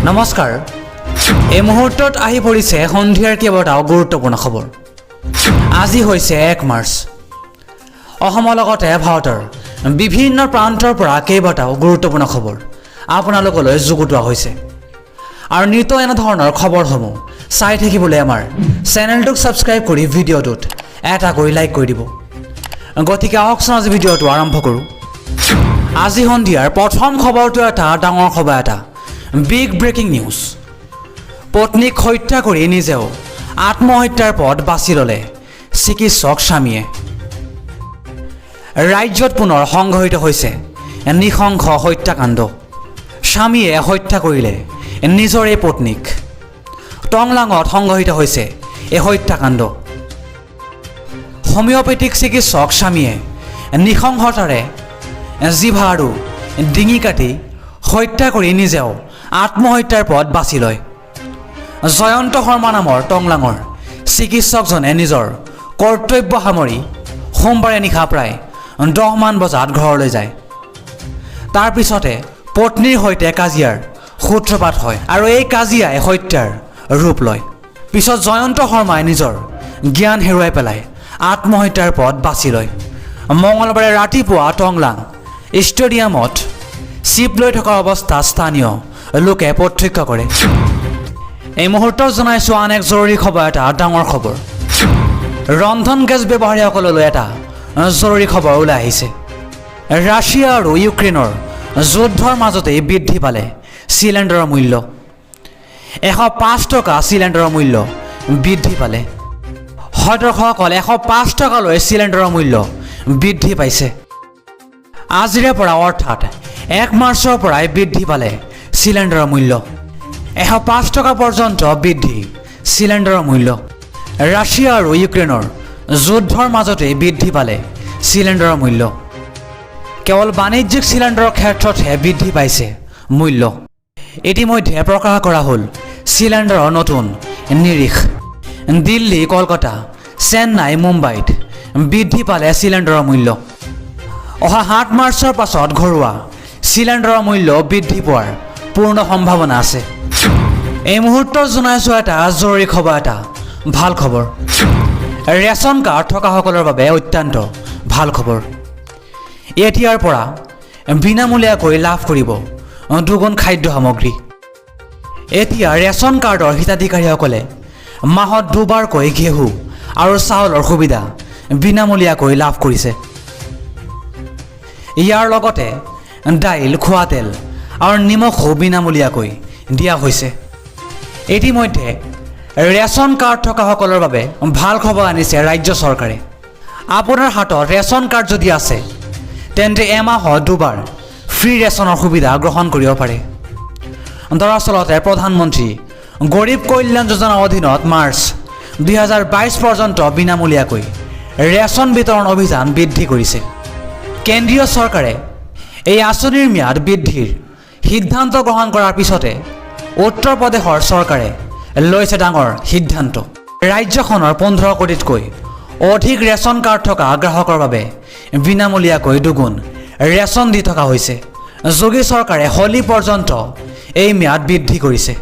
নমস্কাৰ এই মুহূৰ্তত আহি পৰিছে সন্ধিয়াৰ কেইবাটাও গুৰুত্বপূৰ্ণ খবৰ আজি হৈছে 1 মাৰ্চ অসমৰ লগতে ভাৰতৰ বিভিন্ন প্ৰান্তৰ পৰা কেইবাটাও গুৰুত্বপূৰ্ণ খবৰ আপোনালোকলৈ যুগুতোৱা হৈছে আৰু নিত এনে ধৰণৰ খবৰসমূহ চাই থাকিবলৈ আমাৰ চেনেলটোক সাবস্ক্ৰাইব কৰি ভিডিঅ'টোত এটা কৰি লাইক কৰি দিব গতিকে আহকচোন আজি ভিডিঅ'টো আৰম্ভ কৰোঁ আজি সন্ধিয়াৰ প্ৰথম খবৰটো এটা ডাঙৰ খবৰ এটা বিগ ব্ৰেকিং নিউজ পত্নীক হত্যা কৰি নিজেও আত্মহত্যাৰ পথ বাছি ল'লে চিকিৎসক স্বামীয়ে ৰাজ্যত পুনৰ সংঘটিত হৈছে নিশংস হত্যাকাণ্ড স্বামীয়ে হত্যা কৰিলে নিজৰে পত্নীক টংলাঙত সংঘটিত হৈছে এই হত্যাকাণ্ড হোমিওপেথিক চিকিৎসক স্বামীয়ে নিশংসতাৰে জিভা আৰু ডিঙি কাটি হত্যা কৰি নিজেও আত্মহত্যাৰ পথ বাছি লয় জয়ন্ত শৰ্মা নামৰ টংলাঙৰ চিকিৎসকজনে নিজৰ কৰ্তব্য সামৰি সোমবাৰে নিশা প্ৰায় 10 মান বজাত ঘৰলৈ যায় তাৰ পিছতে পত্নীৰ সৈতে কাজিয়াৰ সূত্ৰপাত হয় আৰু এই কাজিয়াই হত্যাৰ ৰূপ লয় পিছত জয়ন্ত শৰ্মাই নিজৰ জ্ঞান হেৰুৱাই পেলাই আত্মহত্যাৰ পথ বাছি লয় মঙলবাৰে ৰাতিপুৱা টংলাং ষ্টেডিয়ামত চিপ লৈ থকা অৱস্থাত স্থানীয় লোকে প্ৰত্যক্ষ কৰে এই মুহূৰ্তত জনাইছোঁ আন এক জৰুৰী খবৰ এটা ডাঙৰ খবৰ ৰন্ধন গেছ ব্যৱহাৰীসকললৈ এটা জৰুৰী খবৰ ওলাই আহিছে ৰাছিয়া আৰু ইউক্ৰেইনৰ যুদ্ধৰ মাজতেই বৃদ্ধি পালে চিলিণ্ডাৰৰ মূল্য 105 টকা চিলিণ্ডাৰৰ মূল্য বৃদ্ধি পালে হয় দৰ্শকসকল 105 টকালৈ চিলিণ্ডাৰৰ মূল্য বৃদ্ধি পাইছে আজিৰে পৰা অৰ্থাৎ 1 মাৰ্চৰ পৰাই বৃদ্ধি পালে চিলিণ্ডাৰৰ মূল্য 105 টকা পৰ্যন্ত বৃদ্ধি চিলিণ্ডাৰৰ মূল্য ৰাছিয়া আৰু ইউক্ৰেইনৰ যুদ্ধৰ মাজতেই বৃদ্ধি পালে চিলিণ্ডাৰৰ মূল্য কেৱল বাণিজ্যিক চিলিণ্ডাৰৰ ক্ষেত্ৰতহে বৃদ্ধি পাইছে মূল্য ইতিমধ্যে প্ৰকাশ কৰা হ'ল চিলিণ্ডাৰৰ নতুন নিৰিখ দিল্লী কলকাতা চেন্নাই মুম্বাইত বৃদ্ধি পালে চিলিণ্ডাৰৰ মূল্য অহা 7 মাৰ্চৰ পাছত ঘৰুৱা চিলিণ্ডাৰৰ মূল্য বৃদ্ধি পোৱাৰ পূৰ্ণ সম্ভাৱনা আছে এই মুহূৰ্তত জনাইছোঁ এটা জৰুৰী খবৰ এটা ভাল খবৰ ৰেচন কাৰ্ড থকাসকলৰ বাবে অত্যন্ত ভাল খবৰ এতিয়াৰ পৰা বিনামূলীয়াকৈ লাভ কৰিব দুগুণ খাদ্য সামগ্ৰী এতিয়া ৰেচন কাৰ্ডৰ হিতাধিকাৰীসকলে মাহত দুবাৰকৈ ঘেঁহু আৰু চাউলৰ সুবিধা বিনামূলীয়াকৈ লাভ কৰিছে ইয়াৰ লগতে দাইল খোৱা তেল আৰু নিমখো বিনামূলীয়াকৈ দিয়া হৈছে ইতিমধ্যে ৰেচন কাৰ্ড থকাসকলৰ বাবে ভাল খবৰ আনিছে ৰাজ্য চৰকাৰে আপোনাৰ হাতত ৰেচন কাৰ্ড যদি আছে তেন্তে এমাহত দুবাৰ ফ্ৰী ৰেচনৰ সুবিধা গ্ৰহণ কৰিব পাৰে দৰাচলতে প্ৰধানমন্ত্ৰী গৰীব কল্যাণ যোজনাৰ অধীনত মাৰ্চ 2022 পৰ্যন্ত বিনামূলীয়াকৈ ৰেচন বিতৰণ অভিযান বৃদ্ধি কৰিছে কেন্দ্ৰীয় চৰকাৰে এই আঁচনিৰ ম্যাদ বৃদ্ধিৰ সিদ্ধান্ত গ্ৰহণ কৰাৰ পিছতে উত্তৰ প্ৰদেশৰ চৰকাৰে লৈছে ডাঙৰ সিদ্ধান্ত ৰাজ্যখনৰ 15 কোটিতকৈ অধিক ৰেচন কাৰ্ড থকা গ্ৰাহকৰ বাবে বিনামূলীয়াকৈ দুগুণ ৰেচন দি থকা হৈছে যোগী চৰকাৰে হোলী পৰ্যন্ত এই ম্যাদ বৃদ্ধি কৰিছে